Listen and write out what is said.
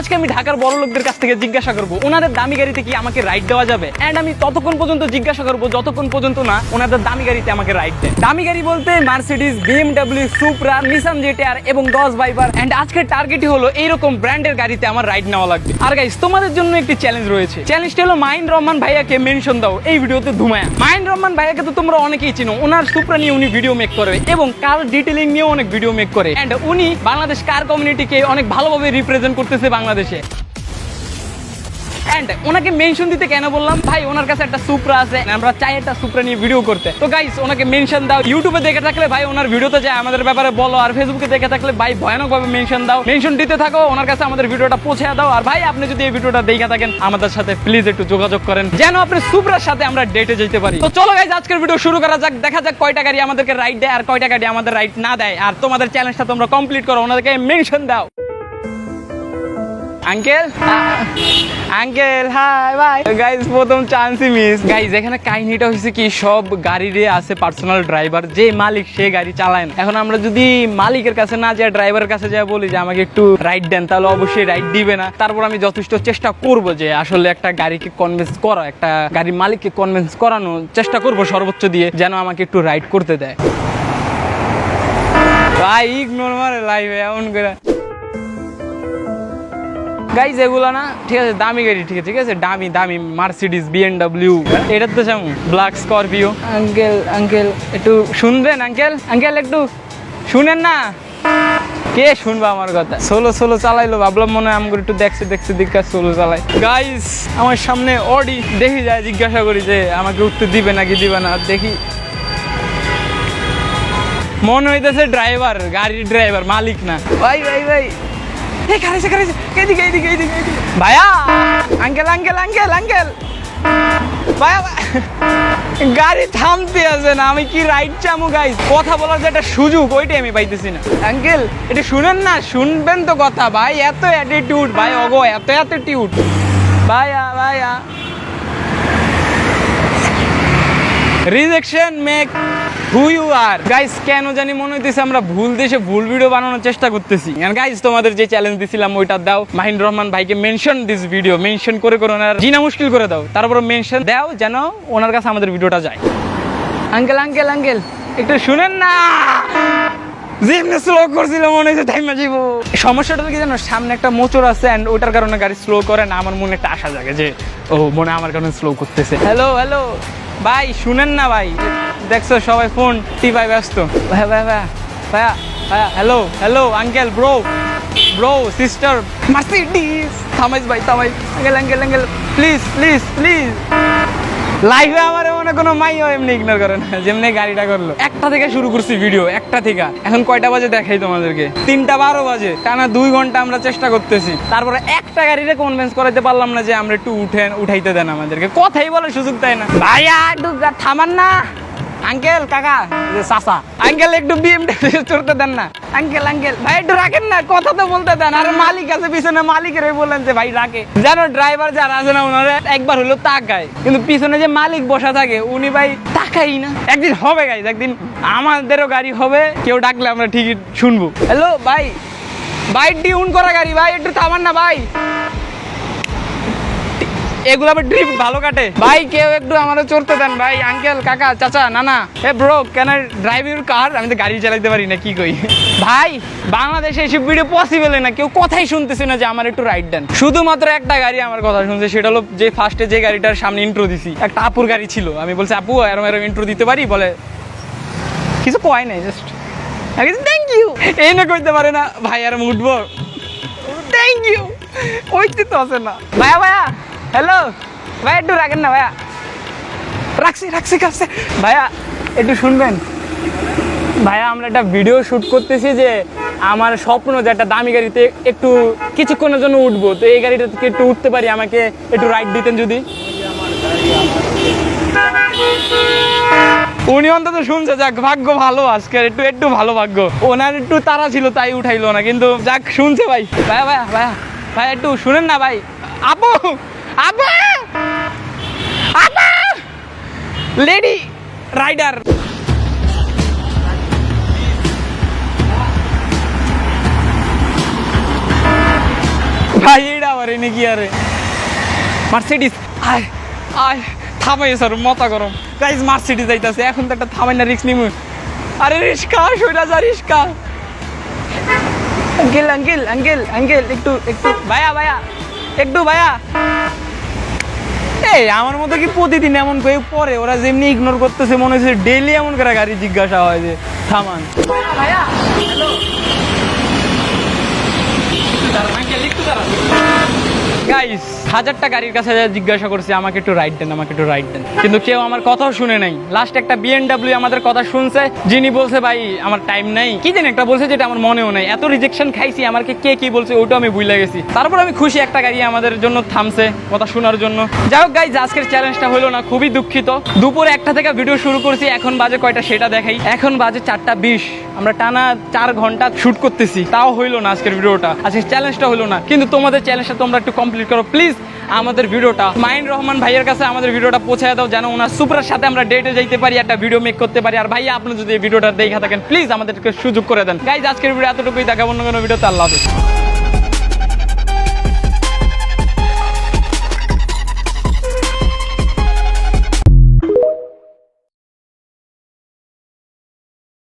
আজকে আমি ঢাকার বড় লোকদের কাছ থেকে জিজ্ঞাসা করবো ওনাদের দামি গাড়িতে কি আমাকে রাইড দেওয়া যাবে। এন্ড আমি ততক্ষণ পর্যন্ত জিজ্ঞাসা করবো যতক্ষণ পর্যন্ত না ওনাদের দামি গাড়িতে আমাকে রাইড দেয়। দামি গাড়ি বলতে Mercedes, BMW, supra, Nissan GTR এবং ডজ ভাইপার। এন্ড আজকের টার্গেটই হলো এইরকম ব্র্যান্ডের গাড়িতে আমার রাইড নেওয়া লাগবে। আর গাইস তোমাদের জন্য একটি চ্যালেঞ্জ রয়েছে। চ্যালেঞ্জটা হলো মাহিন রহমান ভাইয়াকে মেনশন দাও এই ভিডিওতে ধুমায়া। মাহিন রহমান ভাইয়াকে তো তোমরা অনেকেই চিনো, ওনার সুপ্রা নিয়ে উনি ভিডিও মেক করে এবং কার ডিটেইলিং নিয়ে অনেক ভিডিও মেক করে। এন্ড উনি বাংলাদেশ কার কমিউনিটিকে অনেক ভালোভাবে রিপ্রেজেন্ট করতেছে বাংলাদেশে। এন্ড ওনাকে মেনশন দিতে কেন বললাম, ভাই ওনার কাছে একটা সুপ্রা আছে, আমরা চাই একটা সুপ্রা নিয়ে ভিডিও করতে। তো গাইস ওনাকে মেনশন দাও। ইউটিউবে দেখে থাকলে ভাই ওনার ভিডিওতে যায় আমাদের ব্যাপারে বলো, আর ফেসবুকে দেখে থাকলে ভাই ভয়ানকভাবে মেনশন দাও, মেনশন দিতে থাকো, ওনার কাছে আমাদের ভিডিওটা পৌঁছে দাও। আর ভাই আপনি যদি এই ভিডিওটা দেখে থাকেন আমাদের সাথে প্লিজ একটু যোগাযোগ করেন যেন আপনি সুপ্রার সাথে আমরা ডেটে যেতে পারি। তো চলো গাইস আজকের ভিডিও শুরু করা যাক। দেখা যাক কয়টা গাড়ি আমাদেরকে রাইড দেয় আর কয়টা গাড়ি আমাদের রাইড না দেয়। আর তোমাদের চ্যালেঞ্জটা তোমরা কমপ্লিট করো, ওনাদেরকে মেনশন দাও। আঙ্কেল আঙ্কেল হাই ভাই। গাইস প্রথম চান্সই মিস। গাইস এখানে কাহিনীটা হয়েছে কি, সব গাড়িরে আছে পার্সোনাল ড্রাইভার, যে মালিক সে গাড়ি চালায় না। এখন আমরা যদি মালিকের কাছে না যাই, ড্রাইভারের কাছে যাই বলি যে আমাকে একটু রাইড দেন, তাহলে অবশ্যই রাইড দিবে না। তারপর আমি যথেষ্ট চেষ্টা করব যে আসলে একটা গাড়িকে কনভিন্স করা, একটা গাড়ির মালিককে কনভিন্স করানোর চেষ্টা করব সর্বোচ্চ দিয়ে যেন আমাকে একটু রাইড করতে দেয়। ভাই ইগনোর মারে লাইভে এমন করে। গাইজ এগুলো না ঠিক আছে দামি গাড়ি, ঠিক আছে দামি দামি মার্সিডিজ, BMW, এটার তো যেমন ব্ল্যাক স্করপিও। আঙ্কেল আঙ্কেল একটু শুনবেন, আঙ্কেল আঙ্কেল একটু শুনেন না। কে শুনবা আমার কথা? সোলো চালাইলো, ভাবলাম মনে হয় আমাকে একটু দেখছে দিককার সোলো চালাই। গাইজ আমার সামনে অডি, দেখি যায় জিজ্ঞাসা করি যে আমাকে উঠতে দিবে নাকি দিবে না। দেখি মনে হইতেছে ড্রাইভার, গাড়ির ড্রাইভার, মালিক না। ভাই ভাই ভাই ভাইয়া আঙ্কেল আঙ্কেল আঙ্কেল আঙ্কেল ভাইয়া গাড়ি থামতে আছে না, আমি কি রাইড চামু। গাইস কথা বলার যে একটা সুযোগ ওইটাই আমি পাইতেছি না। আঙ্কেল এটা শুনেন না, শুনবেন তো কথা। ভাই এত অ্যাটিটিউড ভাই, অগো এত অ্যাটিটিউড ভাইয়া ভাইয়া। Rejection make who you are. Guys কেন জানি মনে হইতেছে আমরা ভুল দেশে ভুল ভিডিও বানানোর চেষ্টা করতেছি। গাইস তোমাদের যে চ্যালেঞ্জ দিছিলাম ওইটা দাও, মাহিন রহমান ভাইকে মেনশন দিস ভিডিও, মেনশন করে ওনার জিনা মুশকিল করে দাও, তারপর মেনশন দাও যেন ওনার কাছে আমাদের ভিডিওটা যায়। আঙ্কেল আঙ্কেল আঙ্কেল একটু শুনেন না, যেমনি স্লো করছিল মনে হচ্ছে টাইমে যাইব। সমস্যাটা কি জানো, সামনে একটা মোচড় আছে এন্ড ওটার কারণে গাড়ি স্লো করে না। আমার মনে একটা আশা জাগে যে ও মনে আমার কারণে স্লো করতেছে। হ্যালো হ্যালো ভাই শুনেন না ভাই, দেখছো সবাই ফোন টিপায় ব্যস্ত। ভাইয়া ভাইয়া ভাইয়া ভাইয়া ভাইয়া hello hello uncle bro bro sister Mercedes, থামাইস ভাই থামাইস। Uncle uncle uncle please please please. লাইভে আমার মনে কোনো মাইও এমনি ইগনোর করে না যেমনি গাড়িটা করলো। 1টা থেকে শুরু করছি ভিডিও, 1টা থেকে। এখন কয়টা বাজে দেখাই তোমাদেরকে, 3:12 বাজে। টানা 2 ঘন্টা আমরা চেষ্টা করতেছি, তারপরে একটা গাড়িরে কনভিন্স করাইতে পারলাম না যে আমরা একটু উঠাইতে দেন আমাদেরকে। কথাই বলার সুযোগ দেয় না। ভাইয়া একটু থামান না। আঙ্কেল কাকা চাচা আঙ্কেল একটু BMW চড়তে দেন না। আঙ্কেল আঙ্কেল ভাই একটু রাখেন না, কথা তো বলতে দেন। আর মালিক আছে পিছনে, মালিকের বললেন যে ভাই রাখে। জানো ড্রাইভার যারা আছে না ওনারা একবার হলো তাকায়, কিন্তু পিছনে যে মালিক বসা থাকে উনি ভাই তাকাই না। একদিন হবে গাইজ, একদিন আমাদেরও গাড়ি হবে, কেউ ডাকলে আমরা ঠিকই শুনবো। হ্যালো ভাই ভাই টিউন করা গাড়ি, ভাই একটু থামান না ভাই। এগুলো আবার ড্রিফট ভালো কাটে ভাই, কেউ একটু আমাদের চড়তে দেন ভাই। আঙ্কেল কাকা চাচা নানা, hey bro can I drive your car? আমি তো গাড়ি চালাতে পারি না, কি কই ভাই। বাংলাদেশে এসব ভিডিও পসিবল না, কেউ কথাই শুনতেছে না যে আমার একটু রাইড দেন। শুধুমাত্র একটা গাড়ি আমার কথা শুনছে, সেটা হলো যে ফার্স্টে যে গাড়িটার সামনে ইন্ট্রো দিছি, একটা আপুর গাড়ি ছিল। আমি বলছি আপু এরম এরম ইন্ট্রো দিতে পারি, বলে কিছু কয় নাই, জাস্ট থ্যাংক ইউ এই না কইতে পারে না। ভাই আর উঠবো থ্যাংক ইউ ওইতে তো আছে না। ভাইয়া ভাইয়া হ্যালো ভাই একটু রাখেন না ভাইয়া, রাখছি কাছে। ভাইয়া একটু শুনবেন ভাইয়া, আমরা একটা ভিডিও শুট করতেছি যে আমার স্বপ্ন যে একটা দামি গাড়িতে একটু কিছুক্ষণের জন্য উঠবো। তো এই গাড়িটা থেকে একটু উঠতে পারি, আমাকে একটু রাইড দিতেন যদি। উনি অন্তত শুনছে, যাক ভাগ্য ভালো আজকের, একটু ভালো ভাগ্য। ওনার একটু তাড়া ছিল তাই উঠাইলো না, কিন্তু যাক শুনছে ভাই। ভাইয়া ভাইয়া ভাইয়া ভাই একটু শুনেন না ভাই। আপু আপু আপু লেডি রাইডার। ভাই এটা আবার এনে কি আরে মার্সিডিজ আয় আয় থামাই স্যার মাথা গরম গাইজ মার্সিডিজ যাইতাছে এখন তো একটা থামাই না রিস্ক নিমু আরে রিস্কা সইটা যা রিস্কা আঙ্কেল আঙ্কেল আঙ্কেল আঙ্কেল একটু একটু ভাইয়া ভাইয়া একটু ভাইয়া এই আমার মতো কি প্রতিদিন এমন করে পরে ওরা যেমনি ইগনোর করতেছে মনে হচ্ছে ডেইলি এমন করে গাড়ি জিজ্ঞাসা হয় যে থামান ভাইয়া হ্যালো গাইস 1000টা গাড়ির কাছে জিজ্ঞাসা করছি আমাকে একটু রাইড দেন আমাকে একটু রাইড দেন কিন্তু কেউ আমার কথাও শুনে নাই লাস্ট একটা BMW আমাদের কথা শুনছে যিনি বলছে ভাই আমার টাইম নাই কি জানি একটা বলছে যেটা আমার মনেও নাই এত রিজেকশন খাইছি আমাকে কে কি বলছে ওটা আমি ভুলে গেছি তারপর আমি খুশি একটা গাড়ি আমাদের জন্য থামছে কথা শোনার জন্য যাই হোক গাইস আজকের চ্যালেঞ্জটা হলো না খুবই দুঃখিত দুপুরে 1টা থেকে ভিডিও শুরু করছি এখন বাজে কয়টা সেটা দেখাই এখন বাজে 4:20 আমরা টানা 4 ঘন্টা শুট করতেছি তাও হইলো না আজকের ভিডিওটা আজকের চ্যালেঞ্জটা হলো না কিন্তু তোমাদের চ্যালেঞ্জটা তোমরা একটু কমপ্লিট করো প্লিজ আমাদের ভিডিওটা মাহিন রহমান ভাইয়ের কাছে আমাদের ভিডিওটা পৌঁছায় দাও যেন ওনার সুপারের সাথে আমরা ডেটে যাইতে পারি একটা ভিডিও মেক করতে পারি আর ভাইয়া আপনি যদি এই ভিডিওটা দেখে থাকেন প্লিজ আমাদেরকে সুযোগ করে দেন গাইজ আজকের ভিডিও এতটুকুই দেখাবো অন্য কোনো ভিডিওতে আল্লাহ হাফেজ